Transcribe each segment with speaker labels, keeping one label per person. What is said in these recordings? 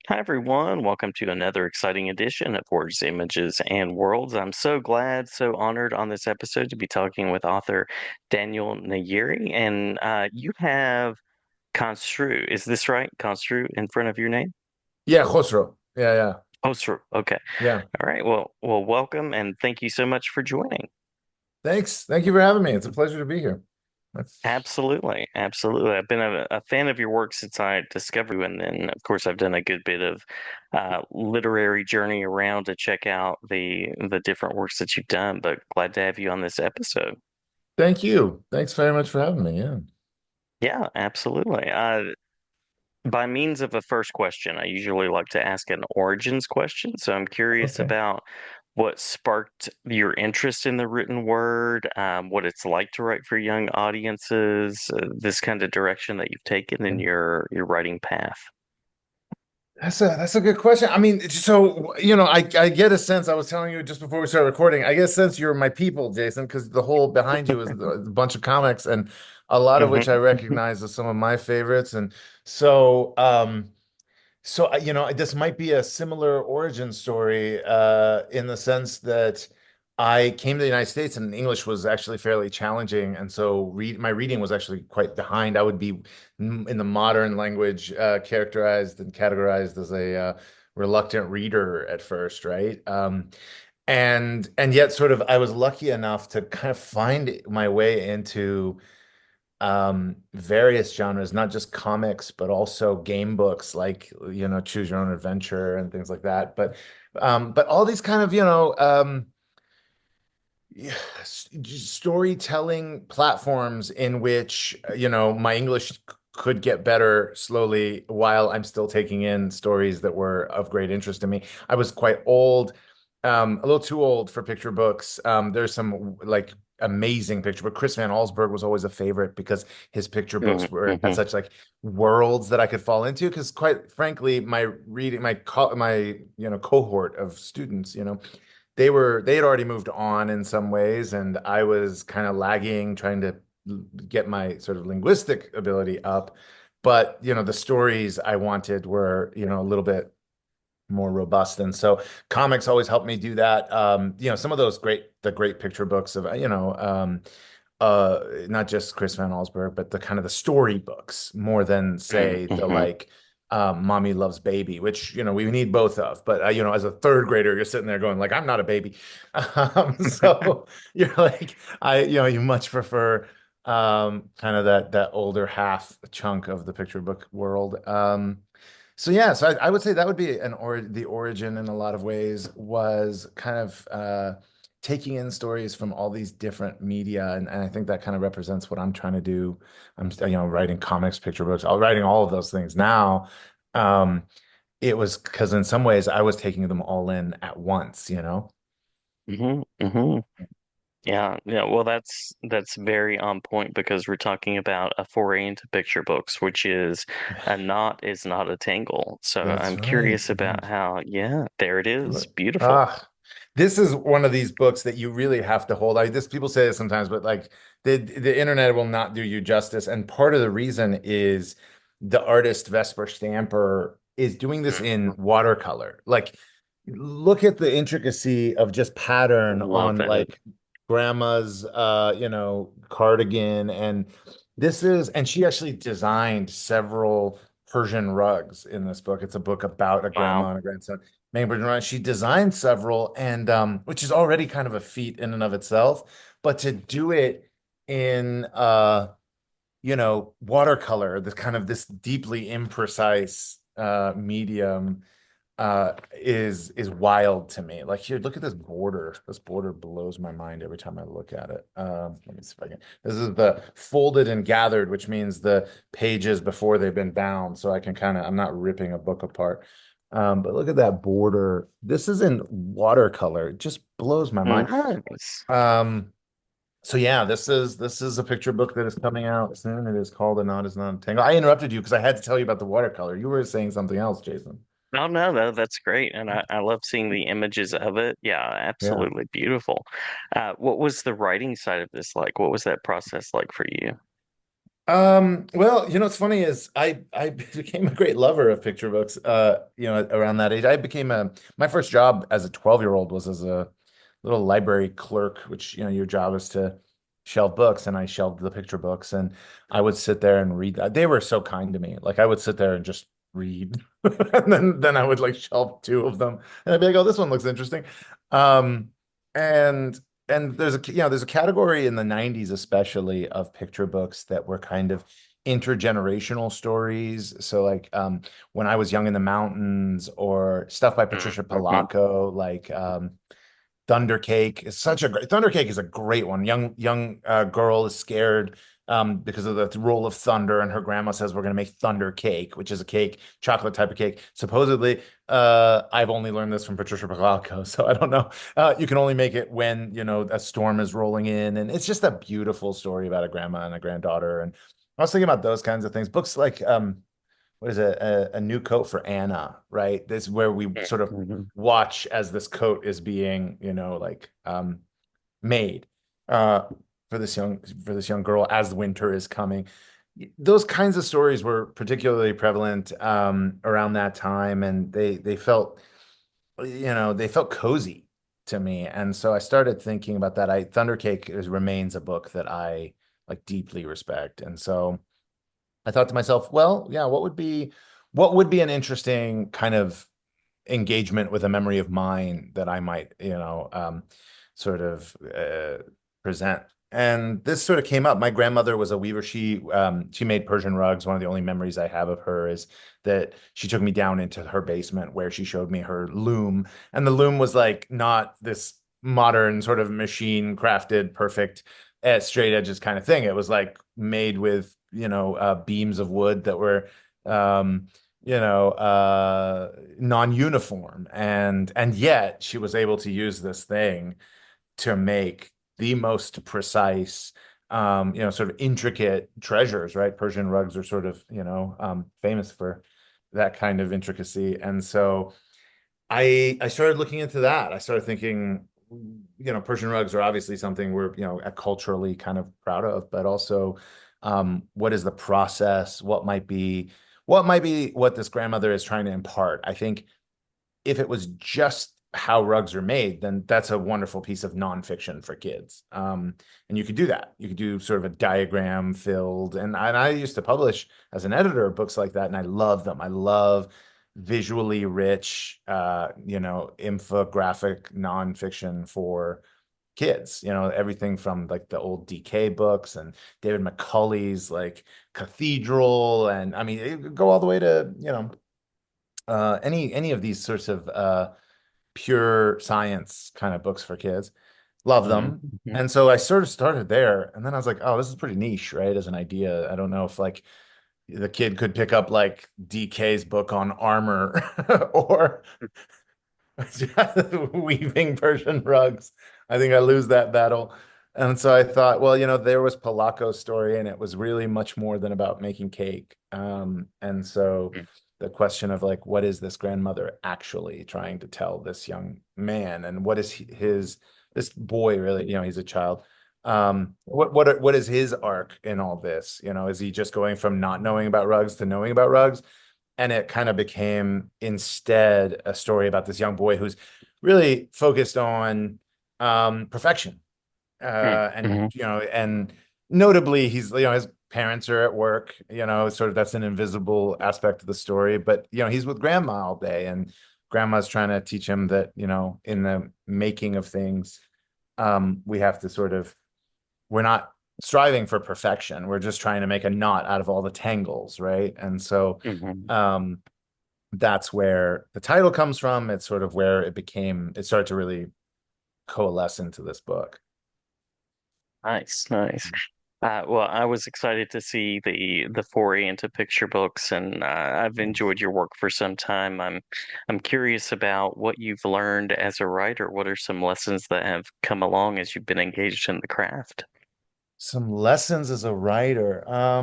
Speaker 1: Hi, everyone. Welcome to another exciting edition of Words, Images, and Worlds. I'm so glad, so honored on this episode to be talking with author Daniel Nayeri. And you have Construe. Is this right? Construe in front of your name?
Speaker 2: Yeah, Khosrow. Yeah.
Speaker 1: Oh, sure. Okay.
Speaker 2: Yeah.
Speaker 1: All right. Well, welcome and thank you so much for joining.
Speaker 2: Thanks. Thank you for having me. It's a pleasure to be here. That's
Speaker 1: Absolutely, absolutely. I've been a fan of your work since I discovered you, and then of course I've done a good bit of literary journey around to check out the different works that you've done. But glad to have you on this episode.
Speaker 2: Thank you. Thanks very much for having me. Yeah.
Speaker 1: Yeah, absolutely. By means of a first question, I usually like to ask an origins question. So I'm curious
Speaker 2: Okay.
Speaker 1: about what sparked your interest in the written word, what it's like to write for young audiences, this kind of direction that you've taken in your writing path.
Speaker 2: That's a good question. I mean, so I get a sense. I was telling you just before we started recording. I get a sense you're my people, Jason, because the whole behind you is a bunch of comics, and a lot of which I
Speaker 1: hmm
Speaker 2: recognize as some of my favorites. And so, this might be a similar origin story in the sense that I came to the United States and English was actually fairly challenging, and so my reading was actually quite behind. I would be in the modern language characterized and categorized as a reluctant reader at first, right? And yet, sort of, I was lucky enough to kind of find my way into various genres, not just comics, but also game books like, Choose Your Own Adventure and things like that. But all these kind of, yeah, storytelling platforms in which, my English could get better slowly while I'm still taking in stories that were of great interest to me. I was quite old, a little too old for picture books. There's some like amazing picture, but Chris Van Allsburg was always a favorite because his picture books were had
Speaker 1: hmm
Speaker 2: such like worlds that I could fall into. Because quite frankly, my reading, my cohort of students, they had already moved on in some ways, and I was kind of lagging, trying to get my sort of linguistic ability up. But the stories I wanted were a little bit more robust, and so comics always helped me do that. Some of the great picture books of not just Chris Van Allsburg, but the kind of the story books more than say the
Speaker 1: hmm
Speaker 2: like Mommy Loves Baby, which we need both of. But as a third grader, you're sitting there going like, I'm not a baby. So you're like, you much prefer kind of that older half chunk of the picture book world. So I would say that would be the origin in a lot of ways was kind of taking in stories from all these different media, and I think that kind of represents what I'm trying to do. I'm writing comics, picture books, I'm writing all of those things now. Um, it was because in some ways I was taking them all in at once.
Speaker 1: hmm Yeah, yeah. Well, that's very on point because we're talking about a foray into picture books, which is a knot is not a tangle. So
Speaker 2: That's
Speaker 1: I'm
Speaker 2: right.
Speaker 1: curious about how, yeah, there it is. Beautiful.
Speaker 2: Ah, this is one of these books that you really have to hold. This people say this sometimes, but like the internet will not do you justice. And part of the reason is the artist Vesper Stamper is doing this in
Speaker 1: Mhm.
Speaker 2: watercolor. Like, look at the intricacy of just pattern
Speaker 1: Love
Speaker 2: on
Speaker 1: it.
Speaker 2: like grandma's cardigan. And she actually designed several Persian rugs in this book. It's a book about a grandma
Speaker 1: Wow.
Speaker 2: and a grandson. Megan Run. She designed several, and which is already kind of a feat in and of itself. But to do it in watercolor, this kind of this deeply imprecise medium is wild to me. Like, here, look at this border. This border blows my mind every time I look at it. Let me see if I can. This is the folded and gathered, which means the pages before they've been bound, so I can kind of, I'm not ripping a book apart. But look at that border. This is in watercolor. It just blows my mind.
Speaker 1: Nice.
Speaker 2: Um, so yeah, this is a picture book that is coming out soon. It is called A Knot Is Not a Tangle. I interrupted you because I had to tell you about the watercolor. You were saying something else, Jason.
Speaker 1: Oh no, that's great. And I love seeing the images of it. Yeah,
Speaker 2: Yeah.
Speaker 1: absolutely beautiful. What was the writing side of this like? What was that process like for you?
Speaker 2: Well, what's funny is I became a great lover of picture books. Around that age, I became a my first job as a 12-year-old was as a little library clerk, which, your job is to shelve books, and I shelved the picture books, and I would sit there and read. They were so kind to me. Like I would sit there and just read, and then I would like shelve two of them, and I'd be like, "Oh, this one looks interesting." Um, and and there's a category in the 90s especially of picture books that were kind of intergenerational stories. So like when I Was Young in the Mountains, or stuff by Patricia
Speaker 1: Mm-hmm.
Speaker 2: Polacco, like Thunder Cake is such a great Thunder Cake is a great one. Young girl is scared because of the role of thunder, and her grandma says we're going to make thunder cake, which is a cake, chocolate type of cake. Supposedly, I've only learned this from Patricia Palacco, so I don't know. You can only make it when a storm is rolling in, and it's just a beautiful story about a grandma and a granddaughter. And I was thinking about those kinds of things. Books like what is it? A New Coat for Anna, right? This is where we sort of
Speaker 1: Mm-hmm.
Speaker 2: watch as this coat is being, like made uh for this young girl as the winter is coming. Those kinds of stories were particularly prevalent around that time, and they felt cozy to me. And so I started thinking about that. Thundercake remains a book that I like deeply respect. And so I thought to myself, well, yeah, what would be an interesting kind of engagement with a memory of mine that I might, sort of present. And this sort of came up. My grandmother was a weaver. She made Persian rugs. One of the only memories I have of her is that she took me down into her basement where she showed me her loom. And the loom was like not this modern sort of machine crafted, perfect, straight edges kind of thing. It was like made with, beams of wood that were um, non-uniform, and yet she was able to use this thing to make the most precise, sort of intricate treasures, right? Persian rugs are sort of, famous for that kind of intricacy. And so I started looking into that. I started thinking, Persian rugs are obviously something we're, culturally kind of proud of, but also, what is the process? What might be what this grandmother is trying to impart? I think if it was just how rugs are made, then that's a wonderful piece of nonfiction for kids. And you could do that. You could do sort of a diagram filled. And I used to publish as an editor books like that, and I love them. I love visually rich, infographic nonfiction for kids. Everything from like the old DK books and David McCulley's like Cathedral, and I mean, it could go all the way to any of these sorts of pure science kind of books for kids. Love them.
Speaker 1: Mm-hmm.
Speaker 2: And so I sort of started there, and then I was like, oh, this is pretty niche, right? As an idea. I don't know if like the kid could pick up like DK's book on armor or weaving Persian rugs. I think I lose that battle. And so I thought, well, there was Polacco's story, and it was really much more than about making cake. And so the question of like, what is this grandmother actually trying to tell this young man, and what is this boy really? He's a child. What is his arc in all this? Is he just going from not knowing about rugs to knowing about rugs? And it kind of became instead a story about this young boy who's really focused on perfection. And
Speaker 1: Mm-hmm.
Speaker 2: and notably he's his parents are at work, sort of that's an invisible aspect of the story, but he's with grandma all day, and grandma's trying to teach him that in the making of things, we have to sort of we're not striving for perfection. We're just trying to make a knot out of all the tangles, right? And so
Speaker 1: Mm-hmm.
Speaker 2: um that's where the title comes from. It's sort of where it started to really coalesce into this book.
Speaker 1: Nice, nice. Well, I was excited to see the foray into picture books, and I've enjoyed your work for some time. I'm curious about what you've learned as a writer. What are some lessons that have come along as you've been engaged in the craft?
Speaker 2: Some lessons as a writer. I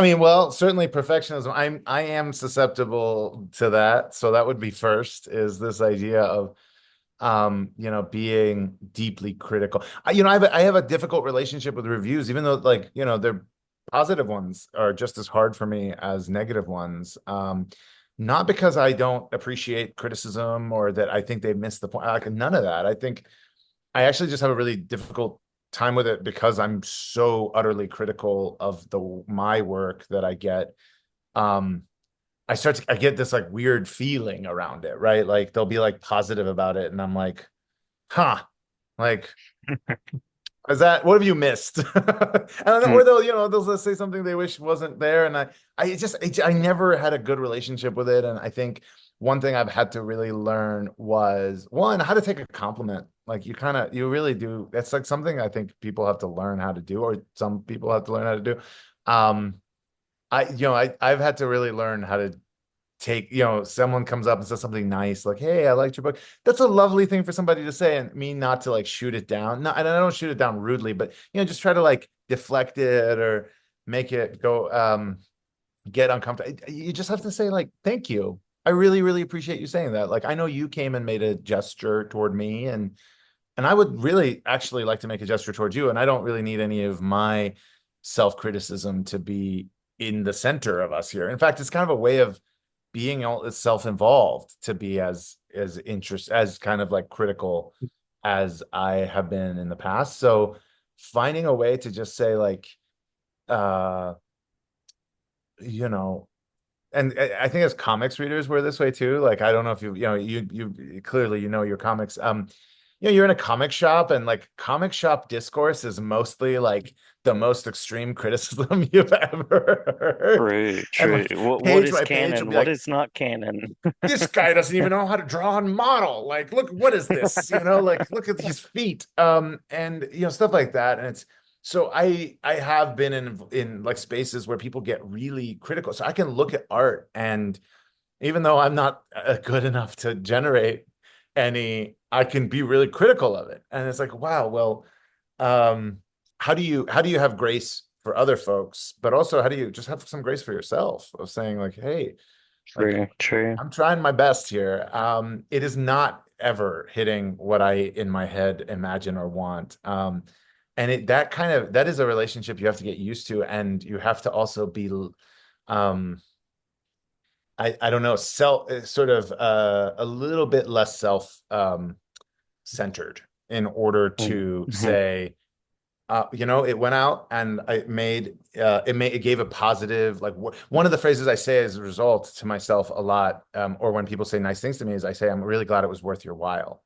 Speaker 2: mean, well, certainly perfectionism. I am susceptible to that. So that would be first, is this idea of being deeply critical. I have a difficult relationship with reviews, even though like, they're positive ones are just as hard for me as negative ones. Not because I don't appreciate criticism or that I think they missed the point. Like, none of that. I think I actually just have a really difficult time with it because I'm so utterly critical of the my work that I get. Um, I get this like weird feeling around it, right? Like they'll be like positive about it, and I'm like, huh, like is that what have you missed? And
Speaker 1: Mm,
Speaker 2: or they'll, they'll say something they wish wasn't there, and I never had a good relationship with it, and I think one thing I've had to really learn was one, how to take a compliment. Like you really do. That's like something I think people have to learn how to do, or some people have to learn how to do. Um, I've had to really learn how to take, someone comes up and says something nice, like, "Hey, I liked your book." That's a lovely thing for somebody to say, and me not to like shoot it down. No, and I don't shoot it down rudely, but just try to like deflect it or make it go, get uncomfortable. You just have to say like, "Thank you. I really, really appreciate you saying that." Like, I know you came and made a gesture toward me, and I would really actually like to make a gesture towards you, and I don't really need any of my self-criticism to be in the center of us here. In fact, it's kind of a way of being all self-involved to be as interest as kind of like critical as I have been in the past. So finding a way to just say like, uh, you know, and I think as comics readers we're this way too. Like I don't know if you clearly your comics. You're in a comic shop, and like comic shop discourse is mostly like the most extreme criticism you've ever heard.
Speaker 1: true,
Speaker 2: And
Speaker 1: true.
Speaker 2: like
Speaker 1: What
Speaker 2: page
Speaker 1: is
Speaker 2: by page will
Speaker 1: canon?
Speaker 2: be
Speaker 1: What
Speaker 2: like,
Speaker 1: is not canon?
Speaker 2: this guy doesn't even know how to draw and model. Like, look, what is this? Like look at these feet. And stuff like that. And it's so I have been in like spaces where people get really critical. So I can look at art, and even though I'm not good enough to generate any, I can be really critical of it. And it's like, wow, well, um, how do you have grace for other folks, but also how do you just have some grace for yourself of saying like, hey, like
Speaker 1: True, true.
Speaker 2: I'm trying my best here. It is not ever hitting what I in my head imagine or want. And that is a relationship you have to get used to, and you have to also be, I don't know, sort of a little bit less self centered in order to
Speaker 1: Mhm.
Speaker 2: say, it went out and it gave a positive, like one of the phrases I say as a result to myself a lot, or when people say nice things to me, is I say, I'm really glad it was worth your while.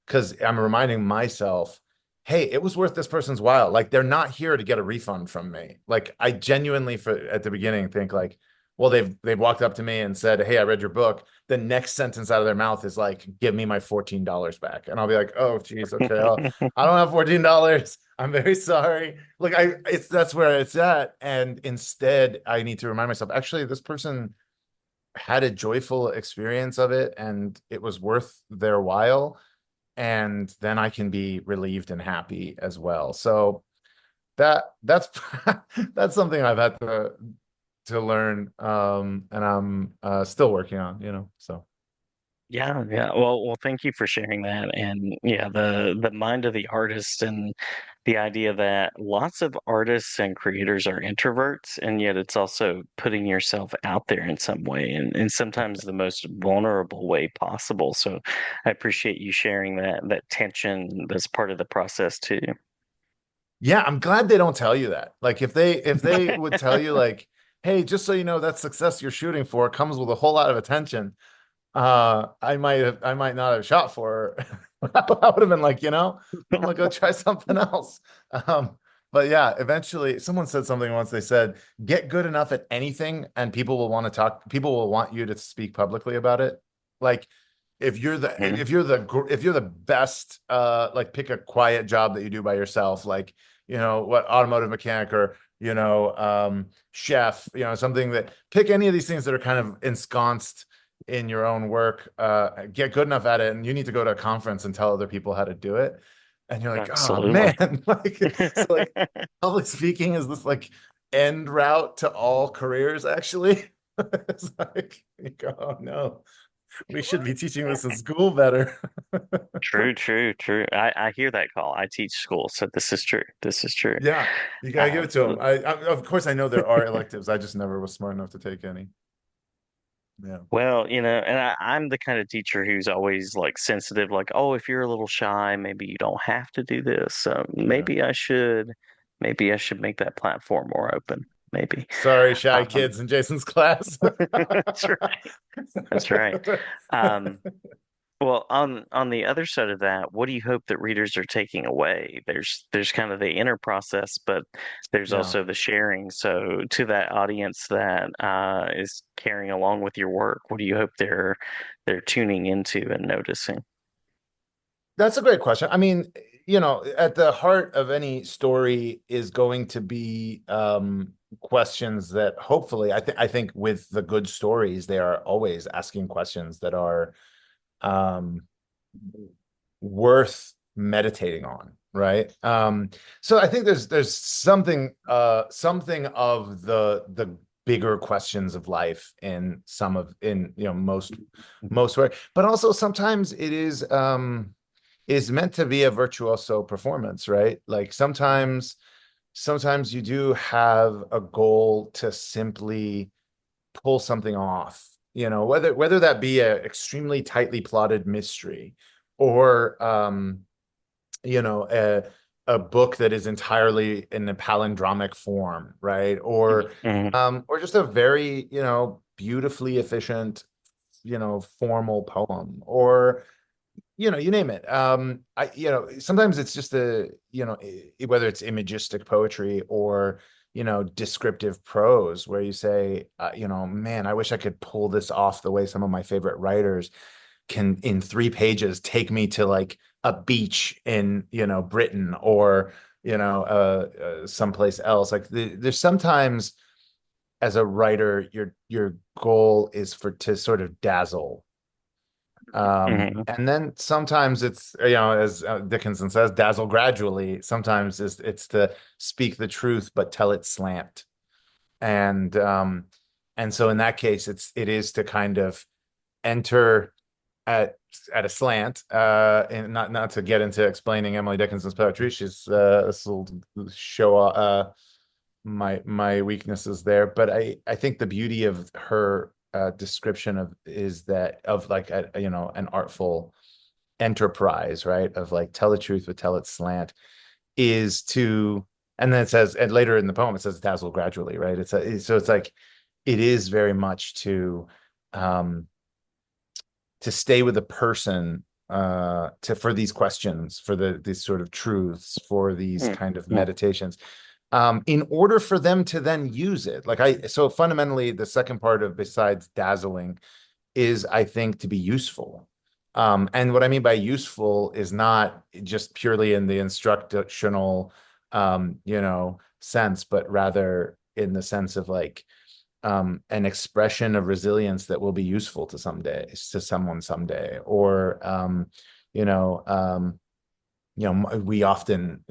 Speaker 2: Because I'm reminding myself, hey, it was worth this person's while. Like they're not here to get a refund from me. Like I genuinely at the beginning think like, well, they've walked up to me and said, "Hey, I read your book." The next sentence out of their mouth is like, "Give me my $14 back." And I'll be like, "Oh, geez, okay. I don't have $14. I'm very sorry." Like that's where it's at. And instead, I need to remind myself, actually, this person had a joyful experience of it and it was worth their while. And then I can be relieved and happy as well. So that's that's something I've had to learn. And I'm still working on, so.
Speaker 1: Yeah, yeah. Well, thank you for sharing that. And yeah, the mind of the artist and the idea that lots of artists and creators are introverts, and yet it's also putting yourself out there in some way, and sometimes the most vulnerable way possible. So I appreciate you sharing that tension that's part of the process too.
Speaker 2: Yeah, I'm glad they don't tell you that. Like if they would tell you like, hey, just so you know, that success you're shooting for comes with a whole lot of attention. I might not have shot for her. I would have been like, I'm gonna go try something else. Um, but yeah, eventually someone said something once. They said, get good enough at anything and people will want you to speak publicly about it. Like
Speaker 1: Mhm.
Speaker 2: if you're the best, like pick a quiet job that you do by yourself, like what automotive mechanic or chef, something that pick any of these things that are kind of ensconced in your own work, get good enough at it, and you need to go to a conference and tell other people how to do it. And you're like, oh
Speaker 1: Absolutely.
Speaker 2: man, like so like public speaking is this like end route to all careers, actually. It's like you go, oh no. We should be teaching this in school better.
Speaker 1: True, true, true. I hear that call. I teach school, so this is true. This is true.
Speaker 2: Yeah, you gotta give
Speaker 1: Um,
Speaker 2: it to them. Of course, I know there are electives. I just never was smart enough to take any. Yeah.
Speaker 1: well, and I'm the kind of teacher who's always like sensitive, like, oh, if you're a little shy, maybe you don't have to do this. So
Speaker 2: Yeah.
Speaker 1: maybe I should make that platform more open. Maybe.
Speaker 2: Sorry, shy
Speaker 1: Um,
Speaker 2: kids in Jason's class.
Speaker 1: that's right. That's right. Um, Well, on the other side of that, what do you hope that readers are taking away? There's kind of the inner process, but there's
Speaker 2: Yeah.
Speaker 1: also the sharing. So to that audience that is carrying along with your work, what do you hope they're tuning into and noticing?
Speaker 2: That's a great question. I mean, at the heart of any story is going to be questions that hopefully I think with the good stories, they are always asking questions that are um worth meditating on, right? So I think there's something of the bigger questions of life in some of in most work, but also sometimes it is meant to be a virtuoso performance, right? Like sometimes you do have a goal to simply pull something off, whether that be a extremely tightly plotted mystery or a book that is entirely in a palindromic form, right?
Speaker 1: Hmm.
Speaker 2: Or just a very, beautifully efficient, formal poem, or you name it. Sometimes it's just whether it's imagistic poetry or, descriptive prose where you say, man, I wish I could pull this off the way some of my favorite writers can in 3 pages take me to like a beach in, Britain or, someplace else. Like there's sometimes as a writer, your goal is to sort of dazzle,
Speaker 1: Hmm.
Speaker 2: and then sometimes it's, as Dickinson says, dazzle gradually. Sometimes it's to speak the truth, but tell it slant. And so in that case, it is to kind of enter at a slant. And not to get into explaining Emily Dickinson's poetry. She's this will show my weaknesses there, but I think the beauty of her description of is that of like an artful enterprise, right? Of like tell the truth but tell it slant is to, and then it says, and later in the poem it says dazzle gradually, right? So it's like it is very much um to stay with a person to for these questions, for these sort of truths, for these kind of meditations, in order for them to then use it. So fundamentally, the second part of besides dazzling is, I think, to be useful. And what I mean by useful is not just purely in the instructional, sense, but rather in the sense of like an expression of resilience that will be useful to someone someday, or you know, um, we often,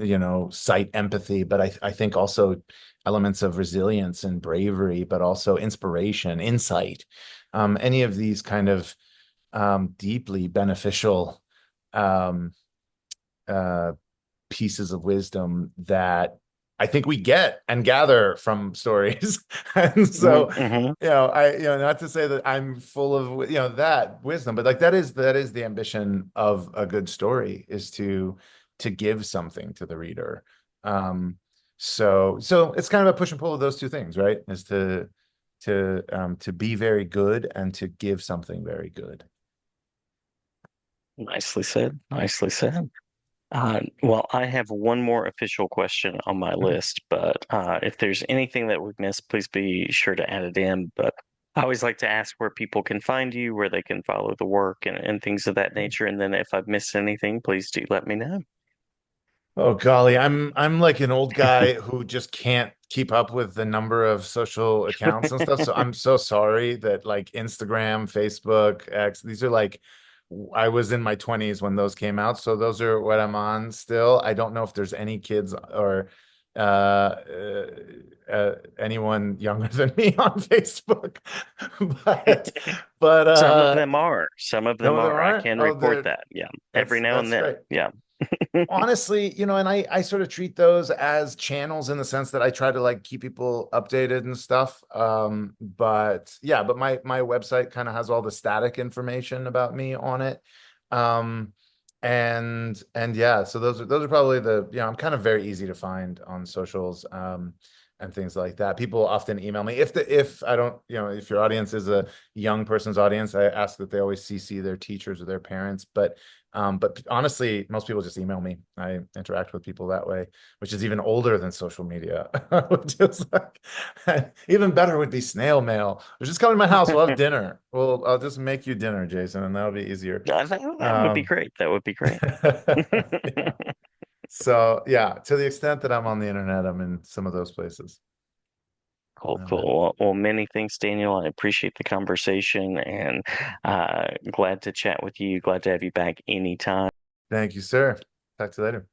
Speaker 2: cite empathy, but I think also elements of resilience and bravery, but also inspiration, insight, any of these kind of deeply beneficial um, uh, pieces of wisdom that I think we get and gather from stories. And so,
Speaker 1: Hmm.
Speaker 2: not to say that I'm full of, that wisdom, but like that is the ambition of a good story, is to give something to the reader. So it's kind of a push and pull of those two things, right? Is to be very good and to give something very good.
Speaker 1: Nicely said. Nicely said. Well, I have one more official question on my list, but if there's anything that we've missed, please be sure to add it in. But I always like to ask where people can find you, where they can follow the work and things of that nature. And then if I've missed anything, please do let me know.
Speaker 2: Oh golly, I'm like an old guy who just can't keep up with the number of social accounts and stuff. So I'm so sorry that like Instagram, Facebook, X, these are like I was in my 20s when those came out. So those are what I'm on still. I don't know if there's any kids or anyone younger than me on Facebook. But but
Speaker 1: Some of them are. Some of
Speaker 2: some
Speaker 1: them
Speaker 2: of them
Speaker 1: are. I
Speaker 2: aren't.
Speaker 1: can
Speaker 2: Oh,
Speaker 1: report
Speaker 2: they're
Speaker 1: that. Yeah. Every now and
Speaker 2: that's
Speaker 1: then.
Speaker 2: great.
Speaker 1: Yeah.
Speaker 2: Honestly, and I sort of treat those as channels in the sense that I try to like keep people updated and stuff. But yeah, but my website kind of has all the static information about me on it. Um, and yeah, so those are probably I'm kind of very easy to find on socials. And things like that. People often email me if I don't, if your audience is a young person's audience, I ask that they always CC their teachers or their parents. But honestly, most people just email me. I interact with people that way, which is even older than social media. Which is like, even better would be snail mail. Just come to my house. We'll have dinner. I'll just make you dinner, Jason, and that'll be easier.
Speaker 1: I think that would be
Speaker 2: Um,
Speaker 1: great. That would be great.
Speaker 2: yeah. So yeah, to the extent that I'm on the internet, I'm in some of those places.
Speaker 1: Cool,
Speaker 2: And
Speaker 1: cool. Well, many thanks, Daniel. I appreciate the conversation and glad to chat with you. Glad to have you back anytime.
Speaker 2: thank you, sir. Talk to you later.